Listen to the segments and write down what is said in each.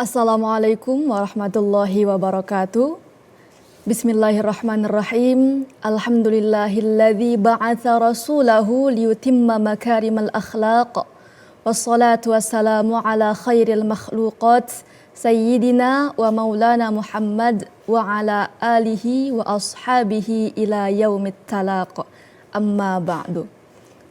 Assalamualaikum warahmatullahi wabarakatuh. Bismillahirrahmanirrahim. Alhamdulillahilladzi ba'atha rasulahu liyutimma makarimal akhlaq. Wassalatu wassalamu ala khairil makhluqat Sayyidina wa maulana Muhammad wa ala alihi wa ashabihi ila yaumit talaq. Amma ba'du.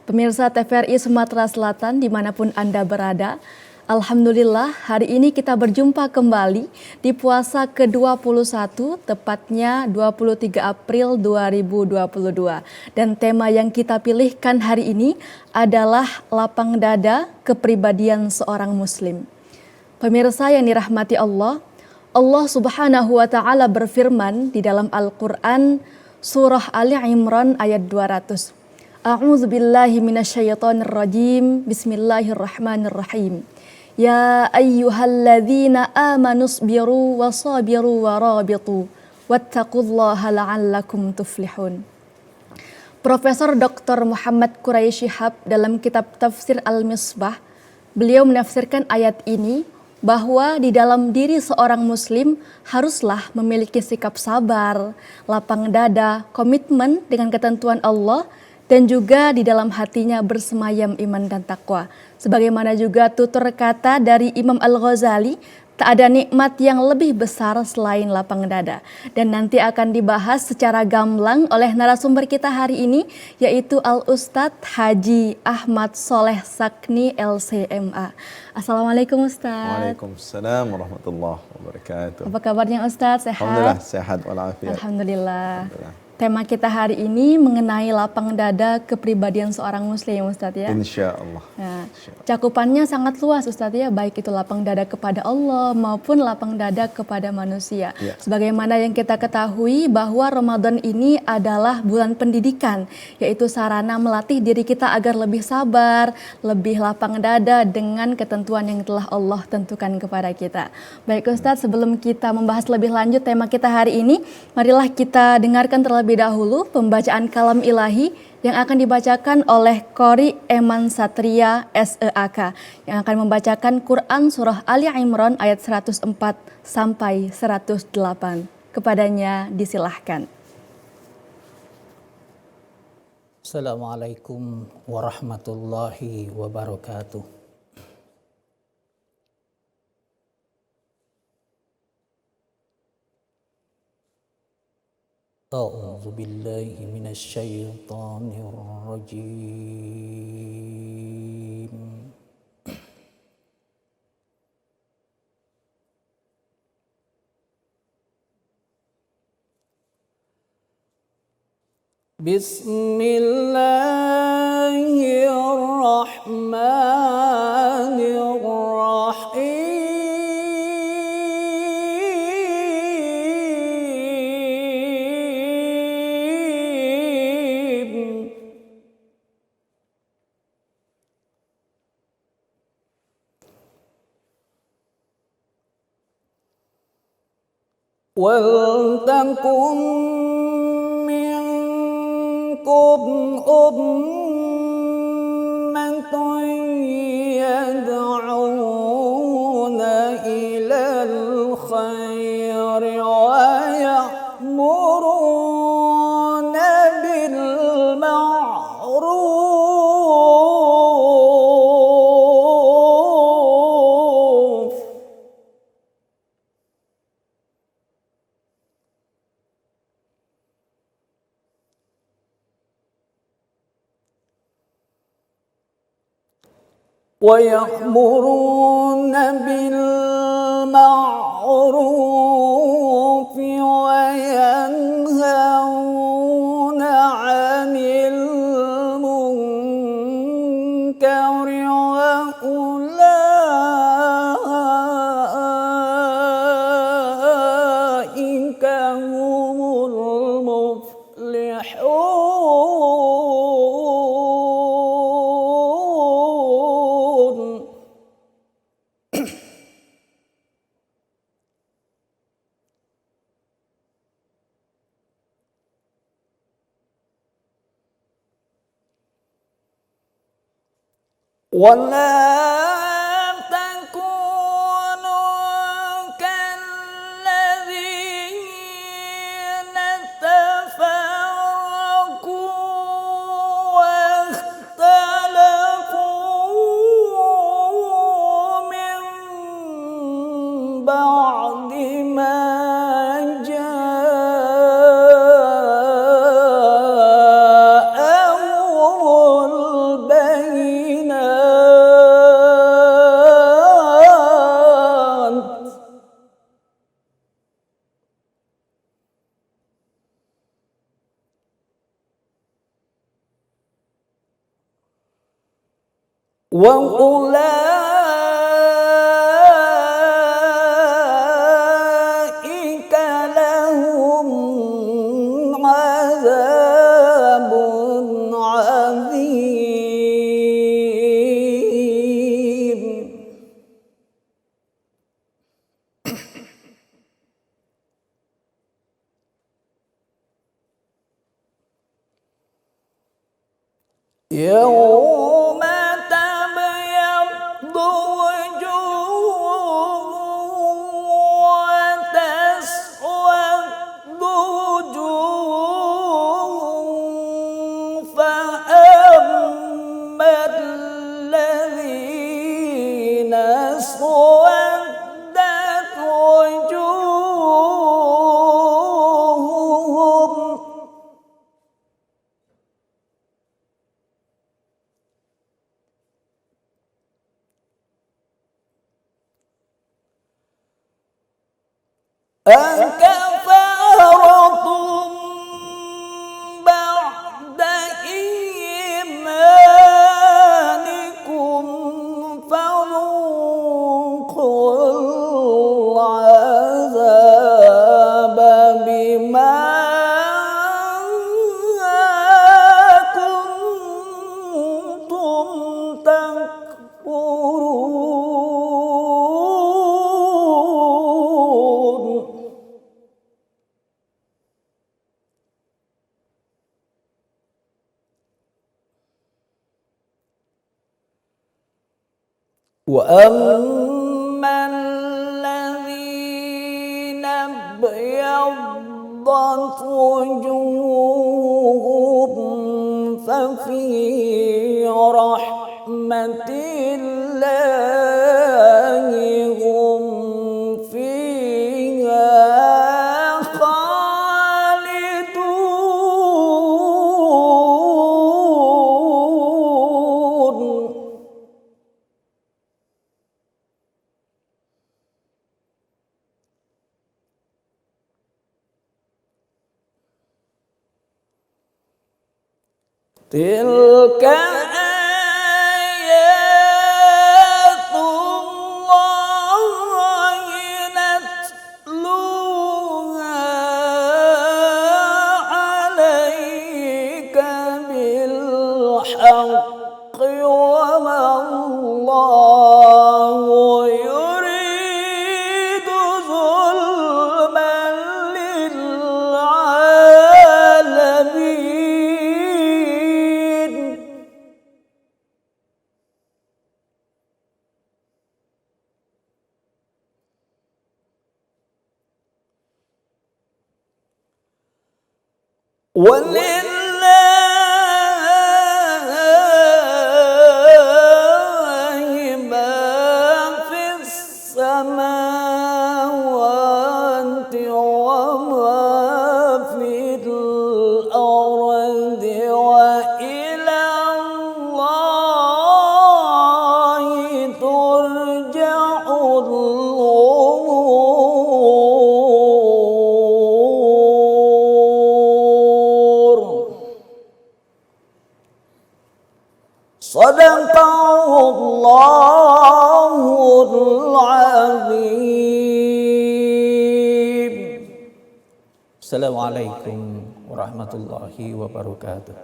Pemirsa TVRI Sumatera Selatan dimanapun Anda berada, alhamdulillah hari ini kita berjumpa kembali di puasa ke-21, tepatnya 23 April 2022. Dan tema yang kita pilihkan hari ini adalah lapang dada kepribadian seorang muslim. Pemirsa yang dirahmati Allah, Allah Subhanahu wa taala berfirman di dalam Al-Qur'an surah Ali Imran ayat 200. A'udzu billahi minasyaitonir rajim. Bismillahirrahmanirrahim. Ya ayyuhalladzina amanu sabiru wasabiru warabitu wattaqullaha la'allakum tuflihun. Profesor Dr. Muhammad Quraisy Shihab dalam kitab Tafsir Al-Misbah, beliau menafsirkan ayat ini bahwa di dalam diri seorang muslim haruslah memiliki sikap sabar, lapang dada, komitmen dengan ketentuan Allah, dan juga di dalam hatinya bersemayam iman dan takwa. Sebagaimana juga tutur kata dari Imam Al-Ghazali, tak ada nikmat yang lebih besar selain lapang dada. Dan nanti akan dibahas secara gamblang oleh narasumber kita hari ini, yaitu Al-Ustadz Haji Ahmad Soleh Sakni LCMA. Assalamualaikum Ustadz. Waalaikumsalam warahmatullahi wabarakatuh. Apa kabarnya Ustadz? Sehat? Alhamdulillah, sehat walafiat. Alhamdulillah. Tema kita hari ini mengenai lapang dada kepribadian seorang muslim, Ustadz ya. Insya Allah. Nah, cakupannya sangat luas Ustadz ya, baik itu lapang dada kepada Allah maupun lapang dada kepada manusia. Ya. Sebagaimana yang kita ketahui bahwa Ramadan ini adalah bulan pendidikan, yaitu sarana melatih diri kita agar lebih sabar, lebih lapang dada dengan ketentuan yang telah Allah tentukan kepada kita. Baik Ustadz, sebelum kita membahas lebih lanjut tema kita hari ini, marilah kita dengarkan terlebih dahulu pembacaan kalam ilahi yang akan dibacakan oleh Qori Eman Satria SEAK yang akan membacakan Quran Surah Ali Imran ayat 104 sampai 108. Kepadanya disilahkan. Assalamualaikum warahmatullahi wabarakatuh. أعوذ بالله من الشيطان الرجيم بسم الله الرحمن الرحيم وَلْتَكُنْ مِنْكُمْ أُمَّةٌ يَدْعُونَ إِلَى الْخَيْرِ وَيَأْمُرُونَ بِالْمَعْرُوفِ ويأمرون بالمعروف وينهون عن المنكر وأولئك هم المفلحون. ولا تكونوا وأولئك لهم عذاب عظيم. يوم تبيض وجوه وتسود وجوه فأما الذين اسودت وجوههم أكفرتم بعد إيمانكم فذوقوا العذاب بما كنتم تكفرون. وأما الذين ابيضت وجوههم ففي رحمة الله هم فيها خالدون. تلك آيات الله نتلوها عليك بالحق وما الله يريد ظلما للعالمين. ولله ما في السماوات وما في الأرض وإلى الله ترجع الأمور. صدق الله العظيم. Assalamualaikum warahmatullahi wabarakatuh.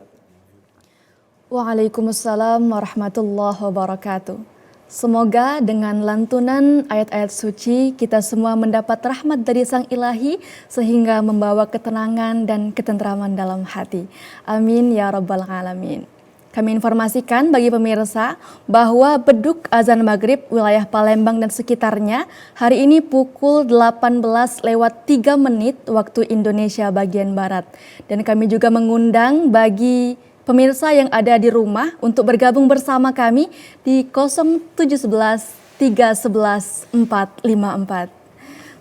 Waalaikumsalam warahmatullahi wabarakatuh. Semoga dengan lantunan ayat-ayat suci kita semua mendapat rahmat dari Sang Ilahi sehingga membawa ketenangan dan ketentraman dalam hati. Amin ya rabbal alamin. Kami informasikan bagi pemirsa bahwa beduk azan maghrib wilayah Palembang dan sekitarnya hari ini pukul 18:03 waktu Indonesia bagian Barat. Dan kami juga mengundang bagi pemirsa yang ada di rumah untuk bergabung bersama kami di 0711 311 454.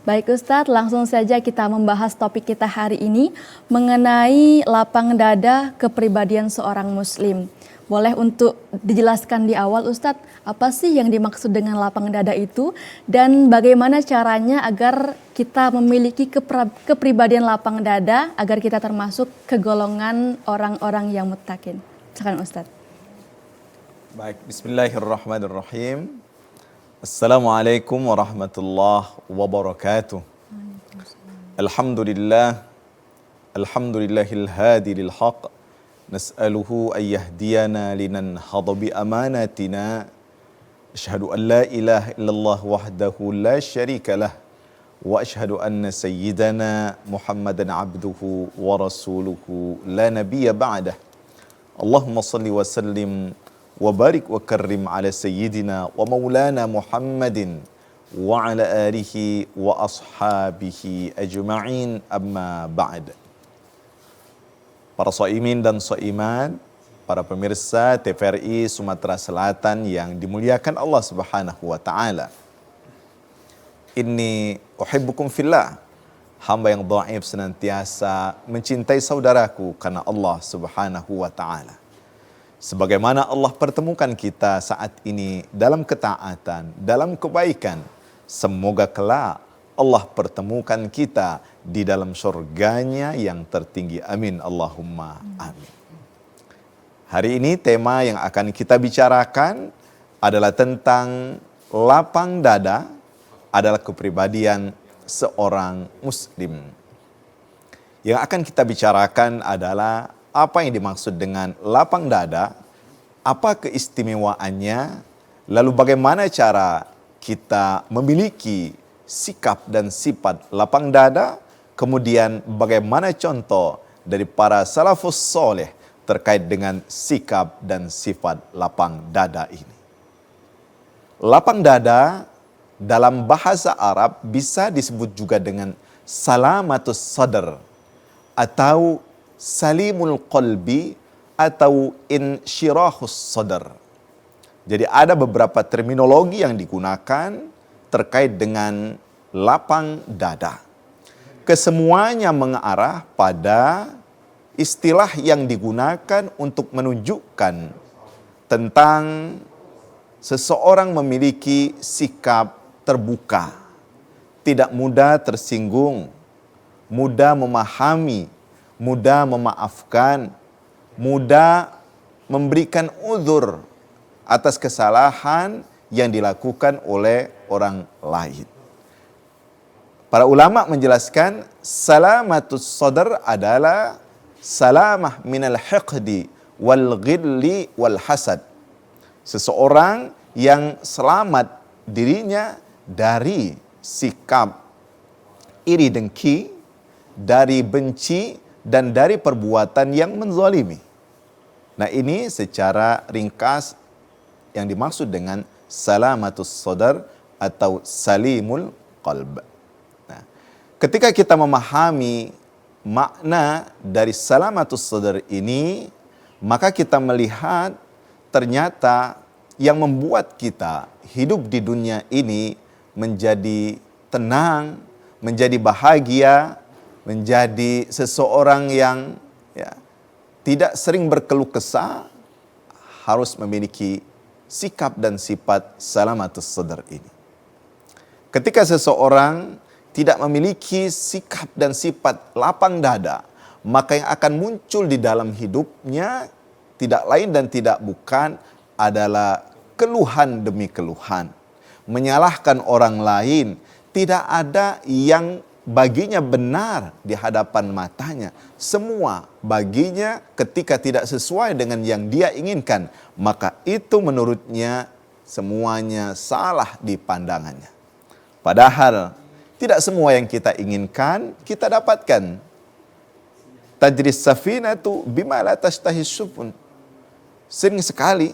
Baik Ustadz, langsung saja kita membahas topik kita hari ini mengenai lapang dada kepribadian seorang muslim. Boleh untuk dijelaskan di awal Ustadz, apa sih yang dimaksud dengan lapang dada itu dan bagaimana caranya agar kita memiliki kepribadian lapang dada agar kita termasuk ke golongan orang-orang yang muttaqin. Silakan Ustadz. Baik, bismillahirrahmanirrahim. Assalamualaikum warahmatullahi wabarakatuh. Alhamdulillah, alhamdulillahil hadi lil haq. Nas'aluhu an yahdiyana linanhadha bi amanatina. Asyhadu an la ilaha illallah wahdahu la syarika lah. Wa asyhadu anna sayyidana Muhammadan abduhu wa rasuluhu la nabiyya ba'dah. Allahumma salli wa sallim wa barik wa karrim ala sayyidina wa maulana Muhammadin wa ala alihi wa ashabihi ajma'in, amma ba'd. Para shaimin dan shaimat, para pemirsa TVRI Sumatera Selatan yang dimuliakan Allah Subhanahu wa taala. Inni uhibbukum fillah. Hamba yang dhaif senantiasa mencintai saudaraku karena Allah Subhanahu wa taala. Sebagaimana Allah pertemukan kita saat ini dalam ketaatan, dalam kebaikan, semoga kelak Allah pertemukan kita di dalam surganya yang tertinggi. Amin. Allahumma amin. Hari ini tema yang akan kita bicarakan adalah tentang lapang dada adalah kepribadian seorang muslim. Yang akan kita bicarakan adalah apa yang dimaksud dengan lapang dada, apa keistimewaannya, lalu bagaimana cara kita memiliki sikap dan sifat lapang dada, kemudian bagaimana contoh dari para salafus soleh terkait dengan sikap dan sifat lapang dada ini. Lapang dada dalam bahasa Arab bisa disebut juga dengan salamatus sadr atau salimul qalbi atau insyirahus sadr. Jadi ada beberapa terminologi yang digunakan terkait dengan lapang dada. Kesemuanya mengarah pada istilah yang digunakan untuk menunjukkan tentang seseorang memiliki sikap terbuka, tidak mudah tersinggung, mudah memahami, mudah memaafkan, mudah memberikan uzur atas kesalahan yang dilakukan oleh orang lain. Para ulama menjelaskan salamatus sadr adalah salamah minal hiqdi wal ghilli wal hasad. Seseorang yang selamat dirinya dari sikap iri dengki, dari benci, dan dari perbuatan yang menzalimi. Nah, ini secara ringkas yang dimaksud dengan salamatus sadr atau salimul qalb. Nah, ketika kita memahami makna dari salamatus sadr ini, maka kita melihat ternyata yang membuat kita hidup di dunia ini menjadi tenang, menjadi bahagia, menjadi seseorang yang tidak sering berkeluh kesah, harus memiliki sikap dan sifat salamatus sadr ini. Ketika seseorang tidak memiliki sikap dan sifat lapang dada, maka yang akan muncul di dalam hidupnya tidak lain dan tidak bukan adalah keluhan demi keluhan, menyalahkan orang lain, tidak ada yang baginya benar di hadapan matanya. Semua baginya ketika tidak sesuai dengan yang dia inginkan, maka itu menurutnya semuanya salah di pandangannya. Padahal tidak semua yang kita inginkan kita dapatkan. Tajris safinatu bima la tastahis sufun. Sering sekali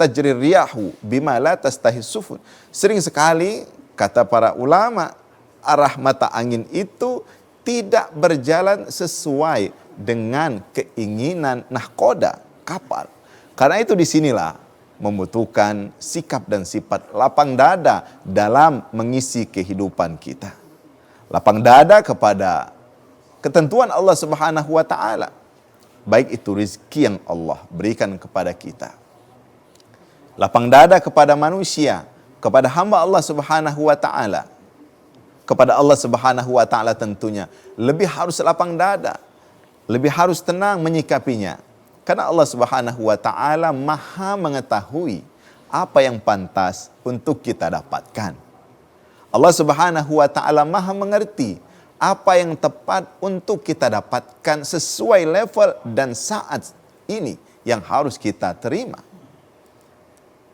tajri riyahu bima la tastahis sufun. Sering sekali kata para ulama, arah mata angin itu tidak berjalan sesuai dengan keinginan nahkoda, kapal. Karena itu disinilah membutuhkan sikap dan sifat lapang dada dalam mengisi kehidupan kita. Lapang dada kepada ketentuan Allah Subhanahu wa taala. Baik itu rezeki yang Allah berikan kepada kita. Lapang dada kepada manusia, kepada hamba Allah Subhanahu wa taala. Kepada Allah Subhanahu wa taala tentunya lebih harus lapang dada, lebih harus tenang menyikapinya. Karena Allah Subhanahu wa taala Maha mengetahui apa yang pantas untuk kita dapatkan. Allah Subhanahu wa taala Maha mengerti apa yang tepat untuk kita dapatkan sesuai level dan saat ini yang harus kita terima.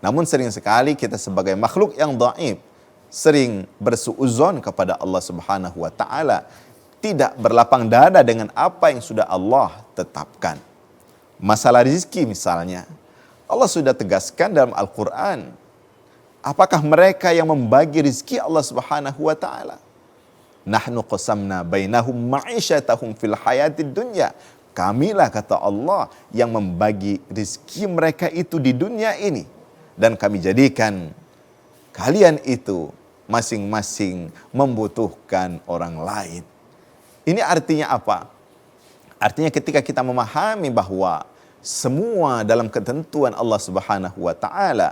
Namun sering sekali kita sebagai makhluk yang dhaif sering bersuudzon kepada Allah Subhanahu wa taala, tidak berlapang dada dengan apa yang sudah Allah tetapkan. Masalah rezeki misalnya, Allah sudah tegaskan dalam Al-Qur'an, apakah mereka yang membagi rezeki Allah Subhanahu wa taala? Nahnu qasamna bainahum ma'isyatahum fil hayatid dunya. Kamilah, kata Allah, yang membagi rezeki mereka itu di dunia ini, dan kami jadikan kalian itu masing-masing membutuhkan orang lain. Ini artinya apa? Artinya ketika kita memahami bahwa semua dalam ketentuan Allah Subhanahu wa taala,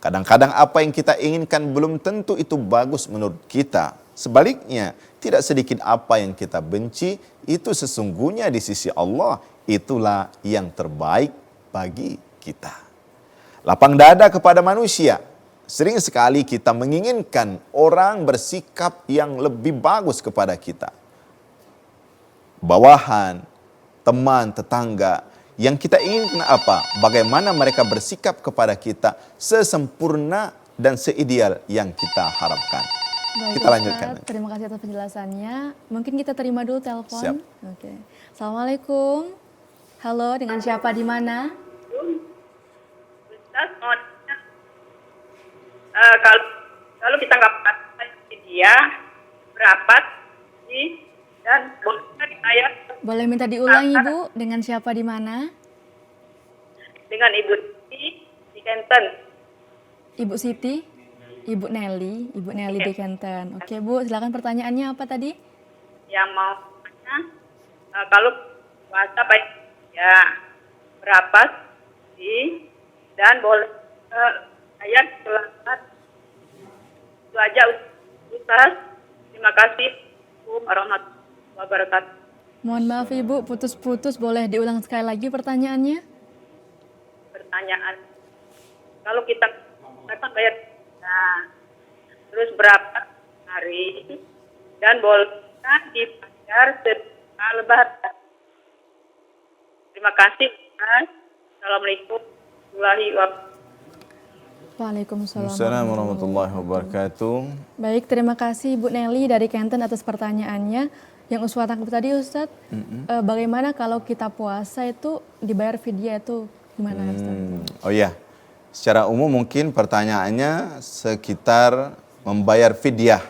kadang-kadang apa yang kita inginkan belum tentu itu bagus menurut kita. Sebaliknya, tidak sedikit apa yang kita benci itu sesungguhnya di sisi Allah itulah yang terbaik bagi kita. Lapang dada kepada manusia. Sering sekali kita menginginkan orang bersikap yang lebih bagus kepada kita. Bawahan, teman, tetangga, yang kita inginkan apa? Bagaimana mereka bersikap kepada kita sesempurna dan seideal yang kita harapkan. Baik, Kita lanjutkan. Ustadz, terima kasih atas penjelasannya. Mungkin kita terima dulu telepon. Siap. Oke. Assalamualaikum. Halo, dengan siapa di mana? Ustaz, kalau kita nggak pakai dia berapa sih, dan boleh dibayar Boleh minta diulangi, Bu, dengan siapa di mana? dengan Ibu di Kenten. Ibu Siti, Ibu Nelly di Kenten. Oke, Bu, silakan pertanyaannya apa tadi? Yang mau tanya, kalau puasa baik ya berapa sih, dan boleh ayat selatan itu aja Ustaz. Terima kasih. Assalamualaikum warahmatullahi wabarakatuh. Mohon maaf Ibu, putus-putus, boleh diulang sekali lagi pertanyaannya? Pertanyaan, kalau kita bayar, nah, terus berapa hari dan boleh dibayar setelah Lebaran? Terima kasih, Mas. Assalamualaikum warahmatullahi wabarakatuh. Waalaikumsalam. Assalamualaikum warahmatullahi wabarakatuh. Baik, terima kasih Ibu Nelly dari Kenten atas pertanyaannya. Yang Ustadz tangkap tadi Ustadz, bagaimana kalau kita puasa itu dibayar fidyah itu gimana Ustadz? Oh ya, secara umum mungkin pertanyaannya sekitar membayar fidyah.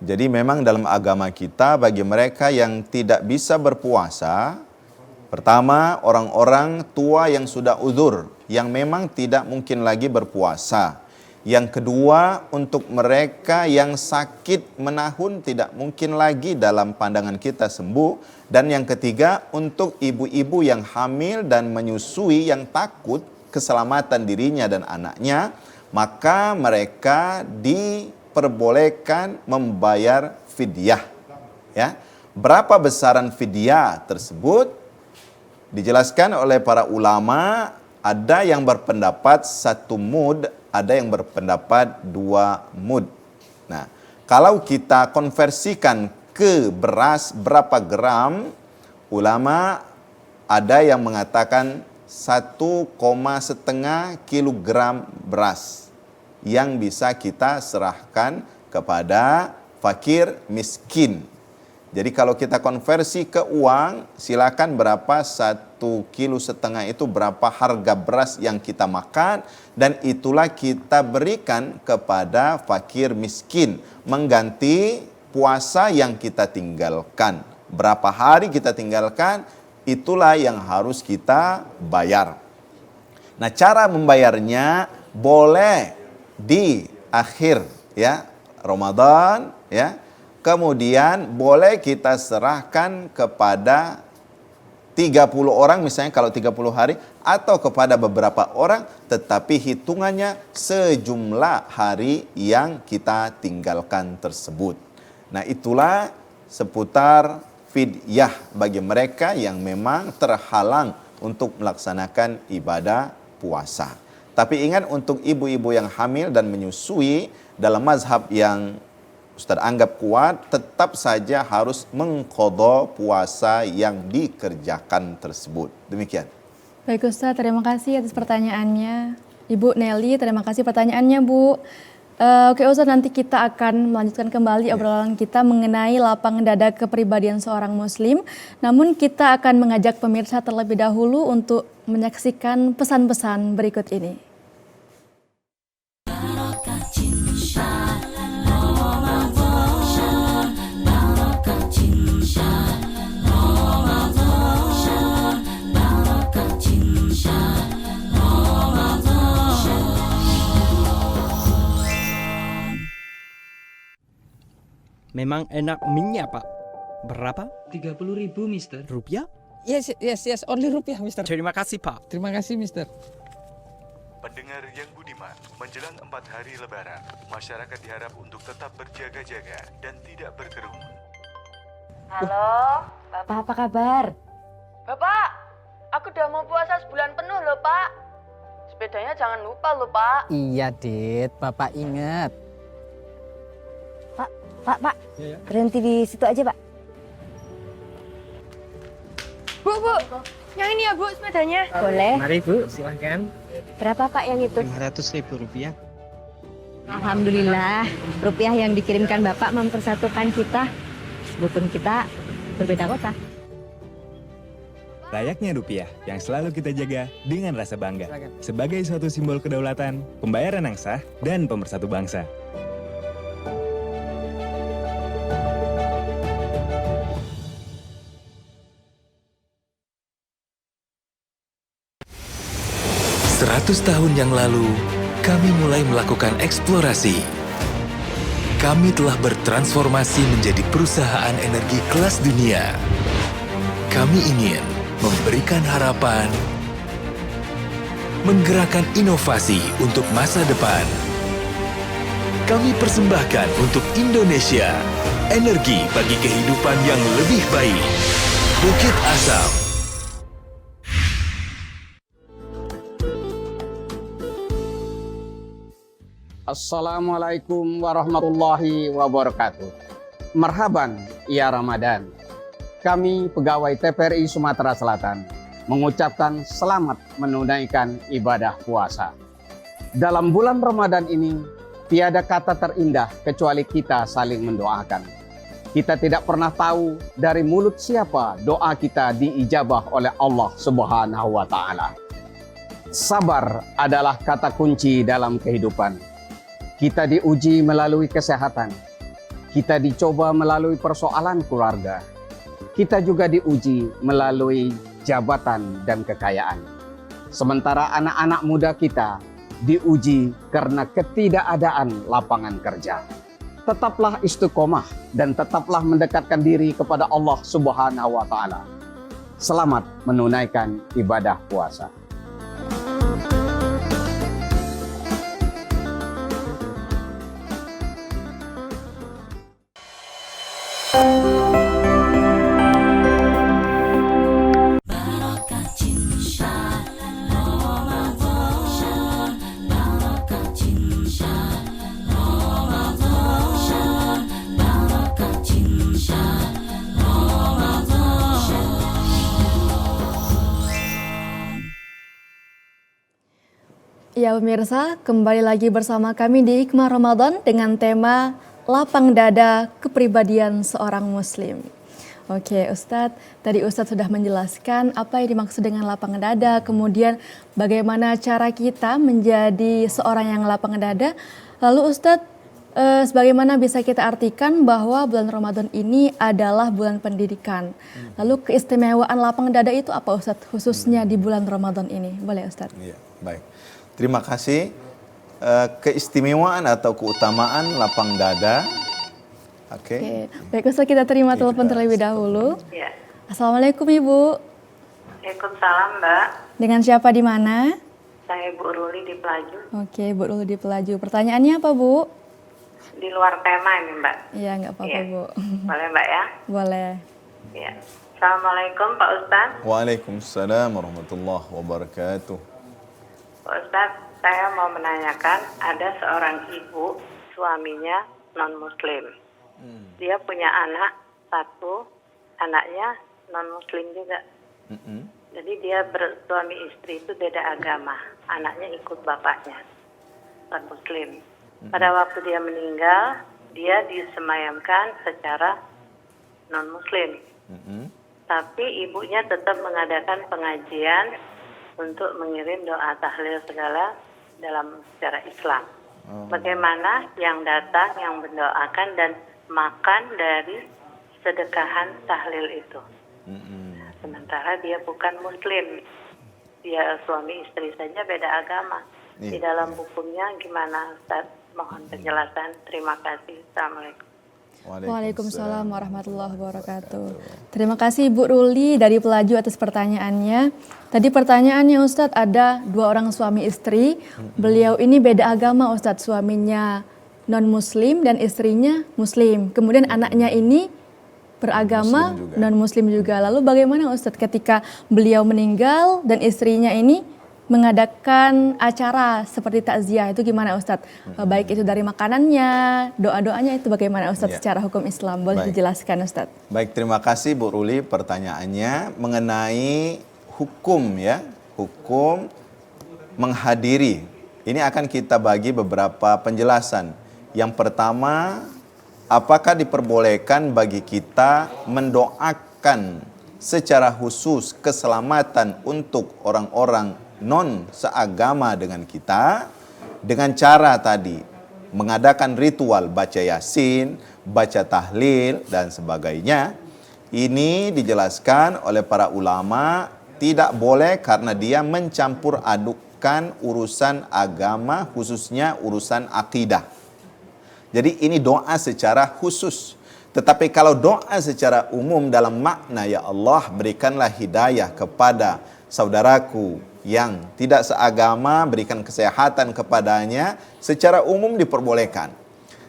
Jadi memang dalam agama kita bagi mereka yang tidak bisa berpuasa, pertama orang-orang tua yang sudah uzur, yang memang tidak mungkin lagi berpuasa. Yang kedua, untuk mereka yang sakit menahun tidak mungkin lagi dalam pandangan kita sembuh. Dan yang ketiga, untuk ibu-ibu yang hamil dan menyusui yang takut keselamatan dirinya dan anaknya, maka mereka diperbolehkan membayar fidyah. Ya. Berapa besaran fidyah tersebut? Dijelaskan oleh para ulama, ada yang berpendapat 1 mud, ada yang berpendapat 2 mud. Nah, kalau kita konversikan ke beras berapa gram, ulama ada yang mengatakan 1,5 kilogram beras yang bisa kita serahkan kepada fakir miskin. Jadi kalau kita konversi ke uang, silakan berapa 1,5 kilo itu berapa harga beras yang kita makan, dan itulah kita berikan kepada fakir miskin, mengganti puasa yang kita tinggalkan. Berapa hari kita tinggalkan, itulah yang harus kita bayar. Nah, cara membayarnya boleh di akhir ya Ramadan ya. Kemudian boleh kita serahkan kepada 30 orang misalnya kalau 30 hari, atau kepada beberapa orang, tetapi hitungannya sejumlah hari yang kita tinggalkan tersebut. Nah, itulah seputar fidyah bagi mereka yang memang terhalang untuk melaksanakan ibadah puasa. Tapi ingat, untuk ibu-ibu yang hamil dan menyusui, dalam mazhab yang Ustaz anggap kuat, tetap saja harus mengqadha puasa yang dikerjakan tersebut. Demikian. Baik Ustaz, terima kasih atas pertanyaannya. Ibu Nelly, terima kasih pertanyaannya Bu. Oke Ustaz, nanti kita akan melanjutkan kembali obrolan kita mengenai lapang dada kepribadian seorang muslim. Namun kita akan mengajak pemirsa terlebih dahulu untuk menyaksikan pesan-pesan berikut ini. Memang enak mie-nya, Pak. Berapa? 30.000, Mister. Rupiah? Yes, only rupiah, Mister. Terima kasih, Pak. Terima kasih, Mister. Pendengar yang budiman, menjelang 4 hari Lebaran, masyarakat diharap untuk tetap berjaga-jaga dan tidak berkerumun. Halo, Bapak apa kabar? Bapak, aku udah mau puasa sebulan penuh loh, Pak. Sepedanya jangan lupa loh, Pak. Iya, Dit. Bapak ingat. Pak, berhenti di situ aja, Pak. Bu, yang ini ya Bu sepedanya. Boleh. Mari, Bu. Silahkan. Berapa, Pak, yang itu? 500.000 rupiah. Alhamdulillah, rupiah yang dikirimkan Bapak mempersatukan kita. Meskipun kita berbeda kota. Layaknya rupiah yang selalu kita jaga dengan rasa bangga. Sebagai suatu simbol kedaulatan, pembayaran yang sah, dan pemersatu bangsa. Tahun yang lalu, kami mulai melakukan eksplorasi. Kami telah bertransformasi menjadi perusahaan energi kelas dunia. Kami ingin memberikan harapan, menggerakkan inovasi untuk masa depan. Kami persembahkan untuk Indonesia, energi bagi kehidupan yang lebih baik. Bukit Asam. Assalamualaikum warahmatullahi wabarakatuh. Marhaban ya Ramadan. Kami pegawai TPRI Sumatera Selatan mengucapkan selamat menunaikan ibadah puasa. Dalam bulan Ramadan ini, tiada kata terindah kecuali kita saling mendoakan. Kita tidak pernah tahu dari mulut siapa doa kita diijabah oleh Allah Subhanahu wa Ta'ala. Sabar adalah kata kunci dalam kehidupan. Kita diuji melalui kesehatan. Kita dicoba melalui persoalan keluarga. Kita juga diuji melalui jabatan dan kekayaan. Sementara anak-anak muda kita diuji karena ketidakadaan lapangan kerja. Tetaplah istiqomah dan tetaplah mendekatkan diri kepada Allah Subhanahu wa Ta'ala. Selamat menunaikan ibadah puasa. Ya pemirsa, kembali lagi bersama kami di Hikmah Ramadan dengan tema Lapang Dada Kepribadian Seorang Muslim. Oke Ustadz, tadi Ustadz sudah menjelaskan apa yang dimaksud dengan lapang dada, kemudian bagaimana cara kita menjadi seorang yang lapang dada. Lalu Ustadz, sebagaimana bisa kita artikan bahwa bulan Ramadan ini adalah bulan pendidikan. Lalu keistimewaan lapang dada itu apa Ustadz, khususnya di bulan Ramadan ini? Boleh Ustadz? Iya, baik. Terima kasih. Keistimewaan atau keutamaan lapang dada. Oke. Baik Ustaz, kita terima telepon terlebih dahulu. Ya. Assalamualaikum Ibu. Waalaikumsalam Mbak. Dengan siapa di mana? Saya Bu Ruli di Pelaju. Oke, Bu Ruli di Pelaju. Pertanyaannya apa Bu? Di luar tema ini Mbak. Iya, nggak apa-apa Iya. Bu. Boleh Mbak ya? Boleh. Ya. Assalamualaikum Pak Ustadz. Waalaikumsalam warahmatullahi wabarakatuh. Pak Ustadz, saya mau menanyakan, ada seorang ibu, suaminya non-muslim. Dia punya anak satu, anaknya non-muslim juga. Jadi dia bersuami istri itu beda agama. Anaknya ikut bapaknya, non-muslim. Pada waktu dia meninggal, dia disemayamkan secara non-muslim. Tapi ibunya tetap mengadakan pengajian untuk mengirim doa tahlil segala dalam secara Islam. Bagaimana yang datang, yang mendoakan dan makan dari sedekahan tahlil itu. Sementara dia bukan muslim. Dia suami istri saja beda agama. Di dalam hukumnya gimana Ustaz? Mohon penjelasan. Terima kasih. Assalamualaikum. Waalaikumsalam warahmatullahi wabarakatuh. Terima kasih Bu Ruli dari Pelaju atas pertanyaannya. Tadi pertanyaannya Ustadz, ada 2 orang suami istri. Beliau ini beda agama Ustadz, suaminya non-muslim dan istrinya muslim. Kemudian anaknya ini beragama non-muslim juga. Lalu bagaimana Ustadz ketika beliau meninggal dan istrinya ini mengadakan acara seperti takziah, itu gimana Ustadz? Baik itu dari makanannya, doa-doanya itu bagaimana Ustadz secara hukum Islam? Boleh dijelaskan Ustadz? Baik, terima kasih Bu Ruli pertanyaannya mengenai hukum ya, hukum menghadiri. Ini akan kita bagi beberapa penjelasan. Yang pertama, apakah diperbolehkan bagi kita mendoakan secara khusus keselamatan untuk orang-orang non seagama dengan kita dengan cara tadi mengadakan ritual baca yasin, baca tahlil dan sebagainya. Ini dijelaskan oleh para ulama tidak boleh karena dia mencampur adukkan urusan agama, khususnya urusan akidah. Jadi ini doa secara khusus. Tetapi kalau doa secara umum dalam makna, ya Allah berikanlah hidayah kepada saudaraku yang tidak seagama, berikan kesehatan kepadanya, secara umum diperbolehkan.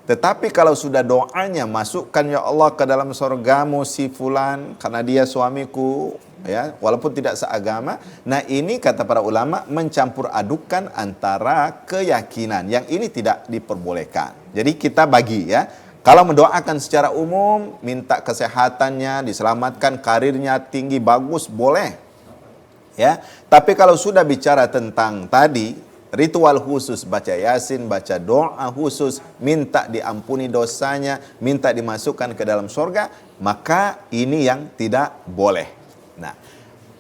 Tetapi kalau sudah doanya, masukkan ya Allah ke dalam surgamu si fulan karena dia suamiku, ya, walaupun tidak seagama. Nah ini kata para ulama mencampur adukan antara keyakinan, yang ini tidak diperbolehkan. Jadi kita bagi ya, kalau mendoakan secara umum, minta kesehatannya, diselamatkan, karirnya tinggi, bagus, boleh. Ya, tapi kalau sudah bicara tentang tadi ritual khusus, baca yasin, baca doa khusus, minta diampuni dosanya, minta dimasukkan ke dalam surga, maka ini yang tidak boleh. Nah,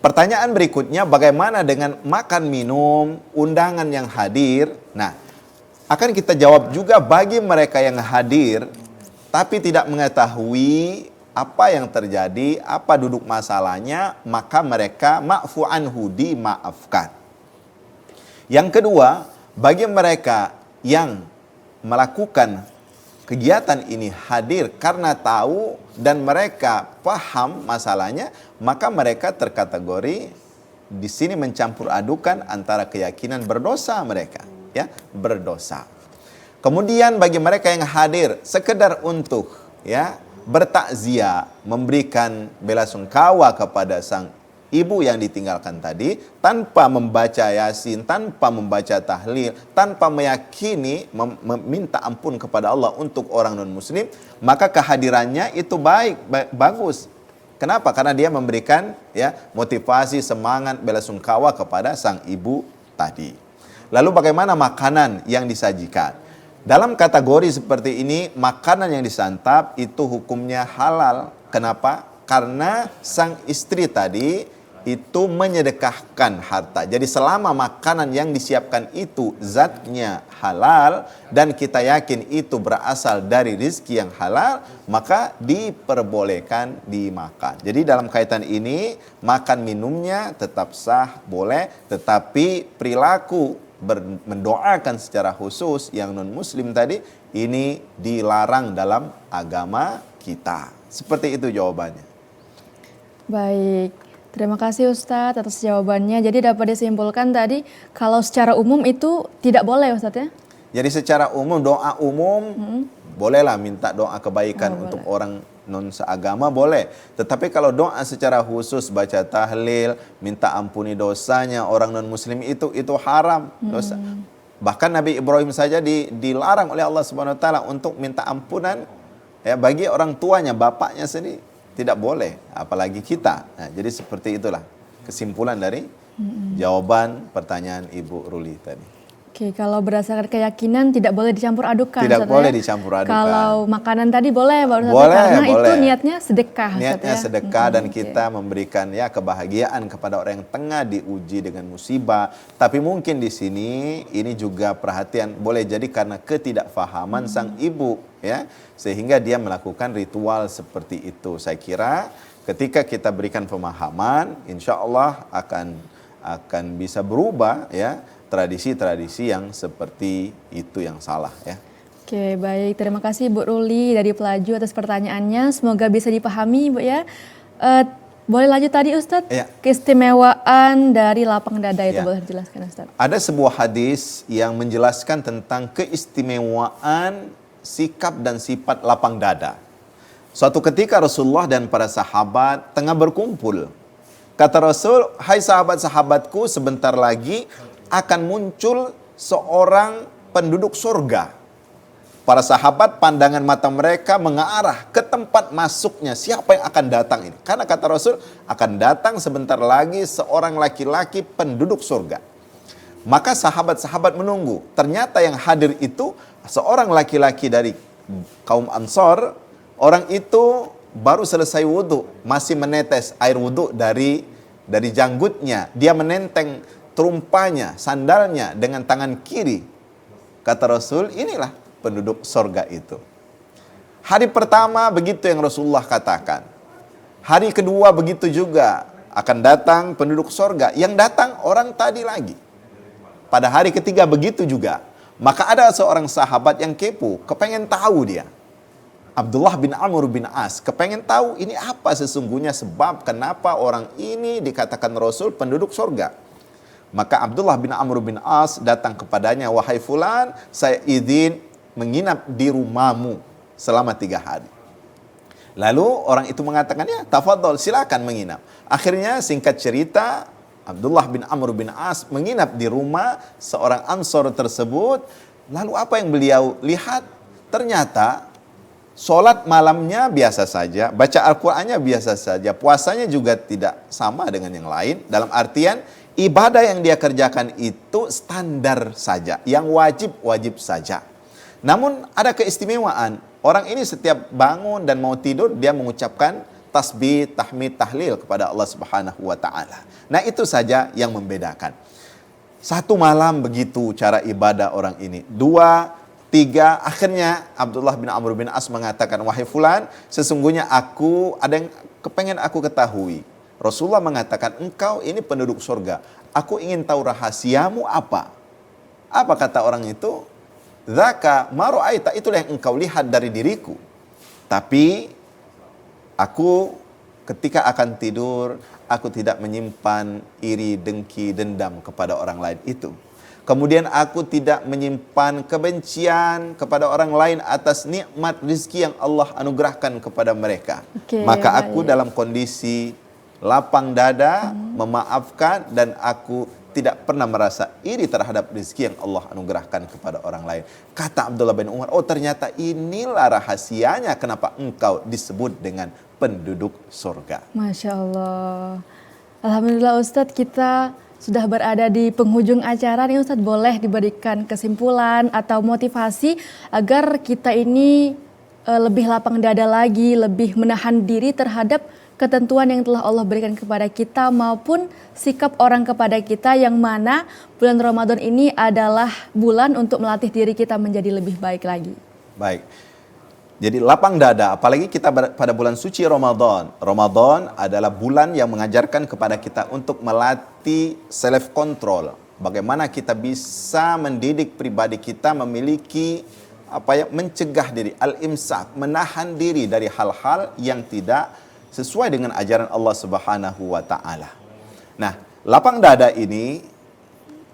pertanyaan berikutnya, bagaimana dengan makan minum, undangan yang hadir? Nah, akan kita jawab juga bagi mereka yang hadir tapi tidak mengetahui apa yang terjadi, apa duduk masalahnya, maka mereka ma'fu anhu, dimaafkan. Yang kedua, bagi mereka yang melakukan kegiatan ini hadir karena tahu dan mereka paham masalahnya, maka mereka terkategori di sini mencampur adukan antara keyakinan berdosa mereka, ya, berdosa. Kemudian bagi mereka yang hadir sekedar untuk ya bertakziah, memberikan bela sungkawa kepada sang ibu yang ditinggalkan tadi, tanpa membaca yasin, tanpa membaca tahlil, tanpa meyakini meminta ampun kepada Allah untuk orang non-muslim, maka kehadirannya itu bagus. Kenapa? Karena dia memberikan ya motivasi, semangat, bela sungkawa kepada sang ibu tadi. Lalu bagaimana makanan yang disajikan? Dalam kategori seperti ini, makanan yang disantap itu hukumnya halal. Kenapa? Karena sang istri tadi itu menyedekahkan harta. Jadi selama makanan yang disiapkan itu zatnya halal dan kita yakin itu berasal dari rizki yang halal, maka diperbolehkan dimakan. Jadi dalam kaitan ini, makan minumnya tetap sah, boleh, tetapi perilaku mendoakan secara khusus yang non-muslim tadi, ini dilarang dalam agama kita. Seperti itu jawabannya. Baik, terima kasih Ustadz atas jawabannya. Jadi dapat disimpulkan tadi, kalau secara umum itu tidak boleh Ustadz ya? Jadi secara umum, doa umum, bolehlah minta doa kebaikan untuk orang non seagama boleh. Tetapi kalau doa secara khusus, baca tahlil, minta ampuni dosanya orang non muslim itu haram dosa. Bahkan Nabi Ibrahim saja dilarang oleh Allah Subhanahu wa taala untuk minta ampunan ya bagi orang tuanya, bapaknya sendiri tidak boleh, apalagi kita. Nah, jadi seperti itulah kesimpulan dari jawaban pertanyaan Ibu Ruli tadi. Oke, kalau berdasarkan keyakinan tidak boleh dicampur adukan. Tidak Ustaz, boleh ya? dicampur adukan. Kalau makanan tadi boleh, Pak Ustaz, Boleh, karena itu boleh. niatnya sedekah. Ustaz, Niatnya ya? sedekah dan kita memberikan ya kebahagiaan kepada orang yang tengah diuji dengan musibah. Tapi mungkin di sini ini juga perhatian, boleh jadi karena ketidakfahaman sang ibu ya, sehingga dia melakukan ritual seperti itu. Saya kira ketika kita berikan pemahaman, insya Allah akan bisa berubah ya tradisi-tradisi yang seperti itu yang salah ya. Oke, baik. Terima kasih Bu Ruli dari Pelaju atas pertanyaannya. Semoga bisa dipahami, Bu ya. Boleh lanjut tadi Ustadz? Ya. Keistimewaan dari lapang dada itu Ya. boleh dijelaskan Ustadz? Ada sebuah hadis yang menjelaskan tentang keistimewaan sikap dan sifat lapang dada. Suatu ketika Rasulullah dan para sahabat tengah berkumpul. Kata Rasul, "Hai sahabat-sahabatku, sebentar lagi akan muncul seorang penduduk surga." Para sahabat pandangan mata mereka mengarah ke tempat masuknya. Siapa yang akan datang ini? Karena kata Rasul, akan datang sebentar lagi seorang laki-laki penduduk surga. Maka sahabat-sahabat menunggu. Ternyata yang hadir itu seorang laki-laki dari kaum Ansor. Orang itu baru selesai wudhu, masih menetes air wudhu dari janggutnya. Dia menenteng terumpanya, sandalnya dengan tangan kiri. Kata Rasul, inilah penduduk sorga itu. Hari pertama begitu yang Rasulullah katakan. Hari kedua begitu juga. Akan datang penduduk sorga. Yang datang orang tadi lagi. Pada hari ketiga begitu juga. Maka ada seorang sahabat yang kepo, kepengen tahu dia. Abdullah bin Amr bin As kepengen tahu ini apa sesungguhnya sebab kenapa orang ini dikatakan Rasul penduduk sorga. Maka Abdullah bin Amr bin As datang kepadanya, "Wahai fulan, saya izin menginap di rumahmu selama 3 hari." Lalu orang itu mengatakan, "Ya, tafadhol, silakan menginap." Akhirnya singkat cerita, Abdullah bin Amr bin As menginap di rumah seorang Ansor tersebut. Lalu apa yang beliau lihat? Ternyata sholat malamnya biasa saja, baca Al-Qur'annya biasa saja, puasanya juga tidak sama dengan yang lain. Dalam artian ibadah yang dia kerjakan itu standar saja, yang wajib saja. Namun ada keistimewaan. Orang ini setiap bangun dan mau tidur dia mengucapkan tasbih, tahmid, tahlil kepada Allah Subhanahu wa taala. Nah, itu saja yang membedakan. 1 malam begitu cara ibadah orang ini. 2, 3, akhirnya Abdullah bin Amr bin As mengatakan, "Wahai fulan, sesungguhnya ada yang kepengen aku ketahui." Rasulullah mengatakan, "Engkau ini penduduk surga. Aku ingin tahu rahasiamu apa?" Apa kata orang itu? "Dzaka ma ra'aita," itulah yang engkau lihat dari diriku. Tapi aku ketika akan tidur, aku tidak menyimpan iri, dengki, dendam kepada orang lain itu. Kemudian aku tidak menyimpan kebencian kepada orang lain atas nikmat rezeki yang Allah anugerahkan kepada mereka. Maka aku dalam kondisi lapang dada, memaafkan, dan aku tidak pernah merasa iri terhadap rezeki yang Allah anugerahkan kepada orang lain. Kata Abdullah bin Umar, "Oh, ternyata inilah rahasianya kenapa engkau disebut dengan penduduk surga." Masya Allah. Alhamdulillah Ustadz, kita sudah berada di penghujung acara nih Ustadz. Boleh diberikan kesimpulan atau motivasi agar kita ini lebih lapang dada lagi, lebih menahan diri terhadap ketentuan yang telah Allah berikan kepada kita maupun sikap orang kepada kita, yang mana bulan Ramadan ini adalah bulan untuk melatih diri kita menjadi lebih baik lagi. Baik. Jadi lapang dada, apalagi kita pada bulan suci Ramadan. Ramadan adalah bulan yang mengajarkan kepada kita untuk melatih self control. Bagaimana kita bisa mendidik pribadi kita memiliki mencegah diri, al-imsak, menahan diri dari hal-hal yang tidak sesuai dengan ajaran Allah Subhanahu wa taala. Nah, lapang dada ini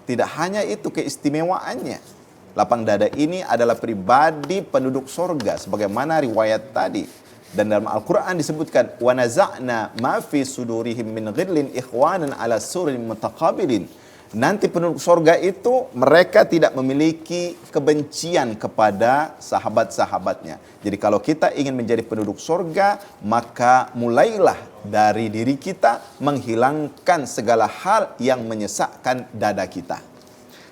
tidak hanya itu keistimewaannya. Lapang dada ini adalah pribadi penduduk surga sebagaimana riwayat tadi. Dan dalam Al-Quran disebutkan wa naza'na ma fi sudurihim min ghillin ikhwanan ala surin mutaqabilin. Nanti penduduk sorga itu mereka tidak memiliki kebencian kepada sahabat-sahabatnya. Jadi kalau kita ingin menjadi penduduk sorga, maka mulailah dari diri kita menghilangkan segala hal yang menyesakkan dada kita.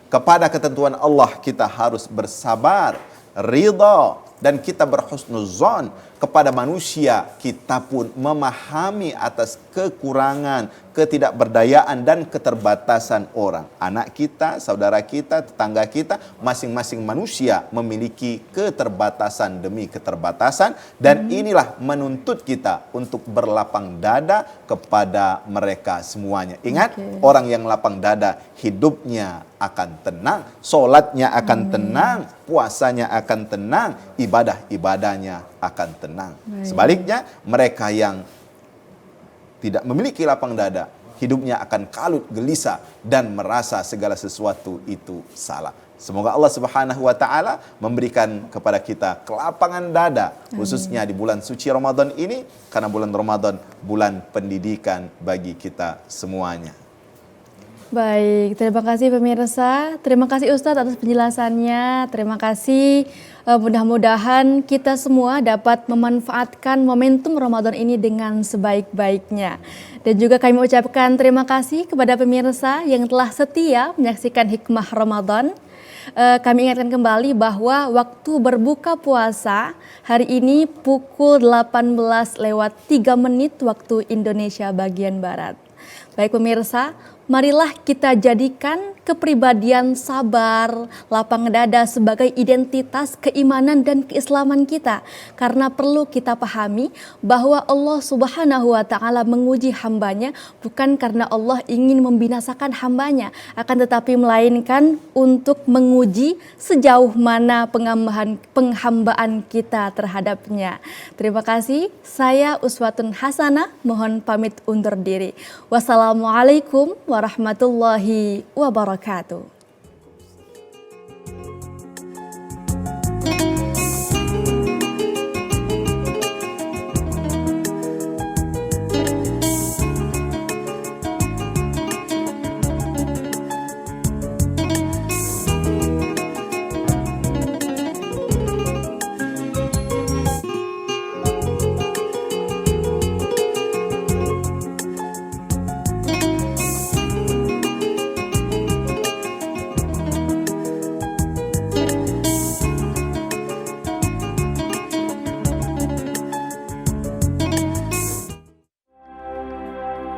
Kepada ketentuan Allah kita harus bersabar, ridha, dan kita berhusnuzon. Kepada manusia kita pun memahami atas kekurangan, ketidakberdayaan dan keterbatasan orang. Anak kita, saudara kita, tetangga kita, masing-masing manusia memiliki keterbatasan demi keterbatasan. Dan inilah menuntut kita untuk berlapang dada kepada mereka semuanya. Ingat, orang yang lapang dada hidupnya akan tenang, solatnya akan tenang, puasanya akan tenang, ibadah-ibadahnya akan tenang. Sebaliknya, mereka yang tidak memiliki lapang dada, hidupnya akan kalut, gelisah, dan merasa segala sesuatu itu salah. Semoga Allah Subhanahu wa Ta'ala memberikan kepada kita kelapangan dada, khususnya di bulan suci Ramadan ini, karena bulan Ramadan bulan pendidikan bagi kita semuanya. Baik, terima kasih pemirsa. Terima kasih Ustadz atas penjelasannya. Terima kasih. Mudah-mudahan kita semua dapat memanfaatkan momentum Ramadan ini dengan sebaik-baiknya. Dan juga kami ucapkan terima kasih kepada pemirsa yang telah setia menyaksikan Hikmah Ramadan. Kami ingatkan kembali bahwa waktu berbuka puasa hari ini pukul 18:03 waktu Indonesia bagian Barat. Baik pemirsa, marilah kita jadikan kepribadian sabar, lapang dada sebagai identitas keimanan dan keislaman kita. Karena perlu kita pahami bahwa Allah Subhanahu wa Ta'ala menguji hambanya bukan karena Allah ingin membinasakan hambanya, akan tetapi melainkan untuk menguji sejauh mana penghambaan kita terhadapnya. Terima kasih. Saya Uswatun Hasanah, mohon pamit undur diri. Wassalamualaikum warahmatullahi wabarakatuh.